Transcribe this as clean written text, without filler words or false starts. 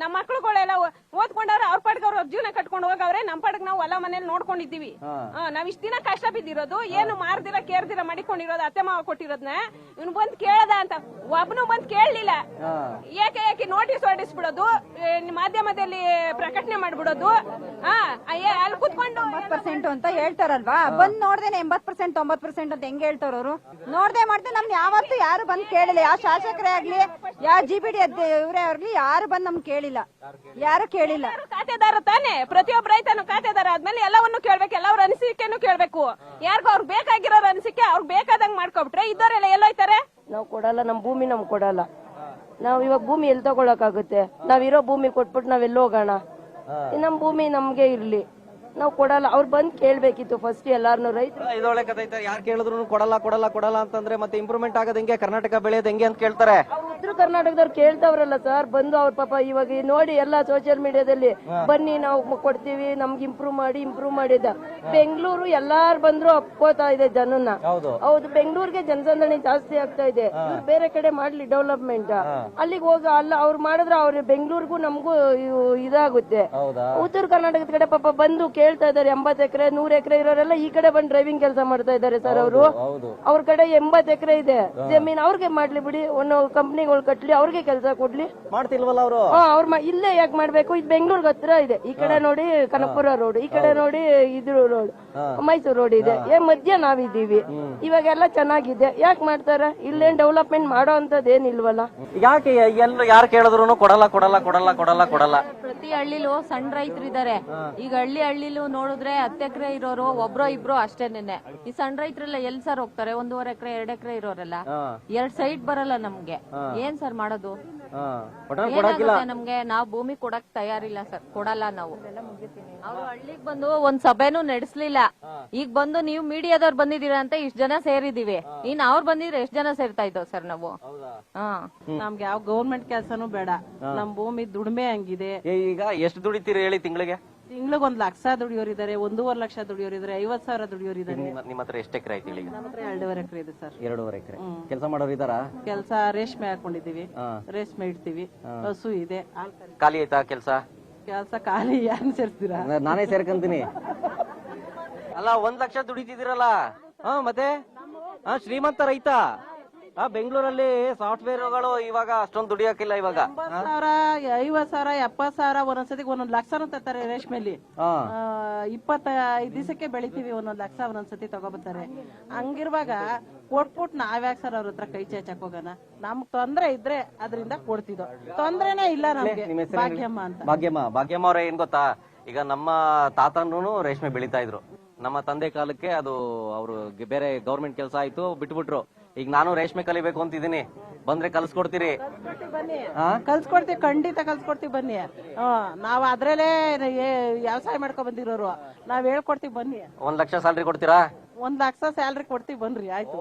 ನಮ್ಮ ಮಕ್ಳುಗಳೆಲ್ಲ ಓದ್ಕೊಂಡವ್ರೆ, ಅವ್ರ ಪಾಡ್ಗೆ ಅವ್ರ ಜೀವನ ಕಟ್ಕೊಂಡು ಹೋಗವ್ರೆ. ನಮ್ ಪಾಡ್ಗೆ ನಾವು ಹೊಲ ಮನೇಲಿ ನೋಡ್ಕೊಂಡಿದ್ದೀವಿ. ನಾವ್ ಇಷ್ಟ ದಿನ ಕಷ್ಟ ಬಿದ್ದಿರೋದು, ಏನು ಮಾರ್ದಿರ ಕೇರ್ದಿರ ಮಾಡಿಕೊಂಡಿರೋದು, ಅತ್ತೆ ಮಾವ ಕೊಟ್ಟಿರೋದ್ನ ಇವ್ನು ಬಂದ್ ಕೇಳದ ಅಂತ ಒಬ್ಬನು ಬಂದ್ ಕೇಳಲಿಲ್ಲ. ಏಕೆ ನೋಟಿಸ್ ಹೊರಡಿಸ್ಬಿಡೋದು, ಮಾಧ್ಯಮದಲ್ಲಿ ಪ್ರಕಟಣೆ ಮಾಡ್ಬಿಡೋದು. ಅಲ್ಲಿ ಕುತ್ಕೊಂಡು 80% ಅಂತ ಹೇಳ್ತಾರಲ್ವಾ, ಬಂದ್ ನೋಡ್ದೇನೆ 80% 90% ಅಂತ ಹೆಂಗ್ ಹೇಳ್ತಾರ ಅವರು? ನೋಡ್ದೆ ಮಾಡ್ದೆ ನಮ್ಗೆ ಯಾವತ್ತು ಯಾರು ಬಂದ್ ಕೇಳಿಲ್ಲ. ಯಾವ ಶಾಸಕರೇ ಆಗ್ಲಿ, ಯಾವ GPD ಇವರೇ ಆಗ್ಲಿ, ಯಾರು ಬಂದ್ ನಮ್ಗೆ ಕೇಳಿಲ್ಲ, ಯಾರು ಕೇಳಿಲ್ಲ. ಖಾತೆದಾರ ತಾನೆ, ಪ್ರತಿಯೊಬ್ಬ ರೈತನು ಖಾತೆದಾರ ಆದ್ಮೇಲೆ ಎಲ್ಲವನ್ನೂ ಕೇಳ್ಬೇಕು, ಎಲ್ಲವ್ರ ಅನಿಸಿಕೆನು ಕೇಳ್ಬೇಕು. ಯಾರಿಗೂ ಅವ್ರಿಗೆ ಬೇಕಾಗಿರೋರ್ ಅನಿಸಿಕೆ ಅವ್ರಿಗೆ ಬೇಕಾದಂಗ್ ಮಾಡ್ಕೊಬಿಟ್ರೆ ಇದ್ದವರೆಲ್ಲ ಎಲ್ಲೋಯ್ತಾರೆ. ನಾವ್ ಕೊಡಲ್ಲ, ನಮ್ ಭೂಮಿ ನಮ್ಗೆ ಕೊಡಲ್ಲ. ನಾವ್ ಇವಾಗ ಭೂಮಿ ಎಲ್ಲಿ ತಗೊಳಕಾಗುತ್ತೆ? ನಾವಿರೋ ಭೂಮಿ ಕೊಟ್ಬಿಟ್ಟು ನಾವೆಲ್ಲ ಹೋಗೋಣ? ನಮ್ ಭೂಮಿ ನಮ್ಗೆ ಇರ್ಲಿ, ನಾವ್ ಕೊಡಲ್ಲ. ಅವ್ರು ಬಂದ್ ಕೇಳ್ಬೇಕಿತ್ತು ಫಸ್ಟ್ ಎಲ್ಲಾರ್ನು. ರೈತರು ಇದೊಳ್ಳೆ ಕಥೆ ಐತೆ, ಯಾರು ಕೇಳಿದ್ರು ಕೊಡಲ್ಲ ಕೊಡಲ್ಲ ಕೊಡಲ್ಲ ಅಂತಂದ್ರೆ ಮತ್ತೆ ಇಂಪ್ರೂವ್ಮೆಂಟ್ ಆಗೋದ್ ಹೆಂಗೆ, ಕರ್ನಾಟಕ ಬೆಳೆಯೋದ್ ಹೆಂಗೆ ಅಂತ ಕೇಳ್ತಾರೆ. ಉತ್ತರ ಕರ್ನಾಟಕದವ್ರು ಕೇಳ್ತಾವ್ರಲ್ಲ ಸರ್, ಬಂದು ಅವ್ರ ಪಾಪ ಇವಾಗ ನೋಡಿ ಎಲ್ಲಾ ಸೋಷಿಯಲ್ ಮೀಡಿಯಾದಲ್ಲಿ ಬನ್ನಿ ನಾವು ಕೊಡ್ತೀವಿ, ನಮ್ಗೆ ಇಂಪ್ರೂವ್ ಮಾಡಿದ. ಬೆಂಗಳೂರು ಎಲ್ಲಾರು ಬಂದ್ರು ಒಪ್ಕೋತಾ ಇದೆ ಜನನ್ನ. ಹೌದು, ಬೆಂಗಳೂರಿಗೆ ಜನಸಂದಣಿ ಜಾಸ್ತಿ ಆಗ್ತಾ ಇದೆ. ಇವ್ರು ಬೇರೆ ಕಡೆ ಮಾಡ್ಲಿ ಡೆವಲಪ್ಮೆಂಟ್, ಅಲ್ಲಿಗೆ ಹೋಗ ಅಲ್ಲ ಅವ್ರು ಮಾಡಿದ್ರೆ ಅವ್ರು ಬೆಂಗಳೂರಿಗೂ ನಮಗೂ ಇದಾಗುತ್ತೆ. ಉತ್ತರ ಕರ್ನಾಟಕದ ಕಡೆ ಪಾಪ ಬಂದು ಕೇಳ್ತಾ ಇದಾರೆ. 80 ಎಕರೆ 100 ಎಕರೆ ಇರೋರೆಲ್ಲ ಈ ಕಡೆ ಬಂದು ಡ್ರೈವಿಂಗ್ ಕೆಲಸ ಮಾಡ್ತಾ ಇದಾರೆ ಸರ್. ಅವರು ಅವ್ರ ಕಡೆ 80 ಎಕರೆ ಇದೆ ಜಮೀನ್, ಅವ್ರಿಗೆ ಮಾಡ್ಲಿ ಬಿಡಿ, ಒಂದು ಕಂಪ್ನಿಗಳು ಕಟ್ಲಿ, ಅವ್ರಿಗೆ ಕೆಲಸ ಕೊಡ್ಲಿ. ಮಾಡ್ತಿಲ್ವಲ್ಲ ಅವರು? ಅವ್ರ ಇಲ್ಲೇ ಯಾಕೆ ಮಾಡ್ಬೇಕು? ಇದು ಬೆಂಗಳೂರಿಗೆ ಹತ್ರ ಇದೆ. ಈ ಕಡೆ ನೋಡಿ ಕನಕಪುರ ರೋಡ್, ಈ ಕಡೆ ನೋಡಿ ಇದ್ರ ರೋಡ್, ಮೈಸೂರು ರೋಡ್ ಇದೆ. ಮಧ್ಯ ನಾವಿದ್ದೀವಿ. ಇವಾಗೆಲ್ಲ ಚೆನ್ನಾಗಿದೆ, ಯಾಕೆ ಮಾಡ್ತಾರೆ? ಇಲ್ಲೇನ್ ಡೆವಲಪ್ಮೆಂಟ್ ಮಾಡೋ ಅಂತದ್ ಏನಿಲ್ವಲ್ಲ. ಯಾಕೆ ಯಾರು ಕೇಳಿದ್ರು ಕೊಡಲ್ಲ ಕೊಡಲ್ಲ ಕೊಡಲ್ಲ ಕೊಡಲ್ಲ ಕೊಡಲ್ಲ? ಪ್ರತಿ ಹಳ್ಳಿಲೂ ಸಣ್ಣ ರೈತರು ಇದಾರೆ. ಈಗ ಹಳ್ಳಿಲೂ ನೋಡಿದ್ರೆ 10 ಎಕರೆ ಇರೋರು ಒಬ್ರೋ ಇಬ್ರೋ ಅಷ್ಟೇನೆ. ಈ ಸಣ್ಣ ರೈತರೆಲ್ಲ ಎಲ್ ಸರ್ ಹೋಗ್ತಾರೆ? 1.5 ಎಕರೆ 2 ಎಕರೆ ಇರೋರೆಲ್ಲ 2 ಸೈಟ್ ಬರಲ್ಲ ನಮ್ಗೆ. ಏನ್ ಸರ್ ಮಾಡೋದು? ನಮ್ಗೆ ನಾವ್ ಭೂಮಿ ಕೊಡಕ್ ತಯಾರಿಲ್ಲ ಸರ್, ಕೊಡಲ್ಲ ನಾವು. ಅವ್ರು ಹಳ್ಳಿಗ್ ಬಂದು ಒಂದ್ ಸಭೆನೂ ನಡೆಸ್ಲಿಲ್ಲ. ಈಗ ಬಂದು ನೀವು ಮೀಡಿಯಾದವ್ರು ಬಂದಿದೀರಾ ಅಂತ ಇಷ್ಟ ಜನ ಸೇರಿದೀವಿ. ಇನ್ ಅವ್ರು ಬಂದಿದ್ರೆ ಎಷ್ಟ್ ಜನ ಸೇರ್ತಾ ಇದ್ದವ್ ಸರ್ ನಾವು? ನಮ್ಗೆ ಯಾವ ಗೌರ್ಮೆಂಟ್ ಕೆಲ್ಸನೂ ಬೇಡ, ನಮ್ ಭೂಮಿ ದುಡಿಮೆ ಹಂಗಿದೆ. ಈಗ ಎಷ್ಟು ದುಡಿತೀರಿ ಹೇಳಿ ತಿಂಗಳಿಗೆ? ತಿಂಗ್ಳಿಗೆ 1 ಲಕ್ಷ ದುಡಿಯೋರಿದ್ದಾರೆ, 1.5 ಲಕ್ಷ ದುಡಿಯೋರಿದ್ದಾರೆ, 50,000 ದುಡಿಯೋರಿದ್ದಾರೆ. ನಿಮ್ಮ ಹತ್ರ ಎಷ್ಟು ಎಕರೆ ಐತಿ? ನಮ್ಮ ಹತ್ರ 2.5 ಎಕರೆ ಇದೆ ಸರ್. 2.5 ಎಕರೆ ಕೆಲಸ ಮಾಡೋರು ಇದಾರಾ? ಕೆಲಸ ರೇಷ್ಮೆ ಹಾಕೊಂಡಿದೀವಿ, ರೇಷ್ಮೆ ಇಡ್ತೀವಿ, ಹಸು ಇದೆ. ಖಾಲಿ ಆಯ್ತಾ ಕೆಲಸ? ಕೆಲಸ ಖಾಲಿ ಯಾರು ಸೇರ್ತೀರಾ? ನಾನೇ ಸೇರ್ಕಂತೀನಿ. ಅಲ್ಲ 1 ಲಕ್ಷ ದುಡಿತಿದ್ದೀರಲ್ಲ, ಮತ್ತೆ ಶ್ರೀಮಂತ ರೈತ. ಬೆಂಗಳೂರಲ್ಲಿ ಸಾಫ್ಟ್ವೇರ್ಗಳು ಇವಾಗ ಅಷ್ಟೊಂದು ದುಡಿಯೋಕಿಲ್ಲ. ಇವಾಗ 50,000 50,000 70,000 ಒಂದೊಂದ್ಸತಿ 1 ಲಕ್ಷನೂ ತರ್ತಾರೆ ರೇಷ್ಮೆಲಿ. 25 ದಿವಸಕ್ಕೆ ಬೆಳಿತೀವಿ, 1 ಲಕ್ಷ ಒಂದೊಂದ್ಸತಿ ತಗೋಬರ್ತಾರೆ. ಹಂಗಿರುವಾಗ ಕೊಟ್ಬಿಟ್ಟು ನಾವ್ಯಾಕೆ ಸರ್ ಅವ್ರ ಹತ್ರ ಕೈ ಚಾಚಕ್ ಹೋಗೋಣ? ನಮ್ಗ್ ತೊಂದ್ರೆ ಇದ್ರೆ ಅದರಿಂದ ಕೊಡ್ತಿದ್ದೋ, ತೊಂದ್ರೆನೇ ಇಲ್ಲ ನಮ್ಗೆ. ಭಾಗ್ಯಮ್ಮ ಅಂತ. ಭಾಗ್ಯಮ್ಮ ಅವ್ರ ಏನ್ ಗೊತ್ತಾ, ಈಗ ನಮ್ಮ ತಾತನೂ ರೇಷ್ಮೆ ಬೆಳಿತಾ ಇದ್ರು. ನಮ್ಮ ತಂದೆ ಕಾಲಕ್ಕೆ ಅದು ಅವರು ಬೇರೆ ಗೌರ್ಮೆಂಟ್ ಕೆಲಸ ಆಯ್ತು, ಬಿಟ್ಬಿಟ್ರು. ಈಗ ನಾನು ರೇಷ್ಮೆ ಕಲಿಬೇಕು ಅಂತಿದ್ದೀನಿ, ಬಂದ್ರೆ ಕಲ್ಸ್ಕೊಡ್ತೀರಿ? ಕಲ್ಸ್ಕೊಡ್ತೀವಿ, ಖಂಡಿತ ಕಲ್ಸ್ಕೊಡ್ತೀವಿ, ಬನ್ನಿ. ನಾವ್ ಅದ್ರಲ್ಲೇ ವ್ಯವಸಾಯ ಮಾಡ್ಕೊಂಡ್ ಬಂದಿರೋರು, ನಾವ್ ಹೇಳ್ಕೊಡ್ತೀವಿ ಬನ್ನಿ. 1 ಲಕ್ಷ ಸ್ಯಾಲ್ರಿ ಕೊಡ್ತೀರಾ? 1 ಲಕ್ಷ ಸ್ಯಾಲ್ರಿ ಕೊಡ್ತೀವಿ ಬನ್ರಿ. ಆಯ್ತು.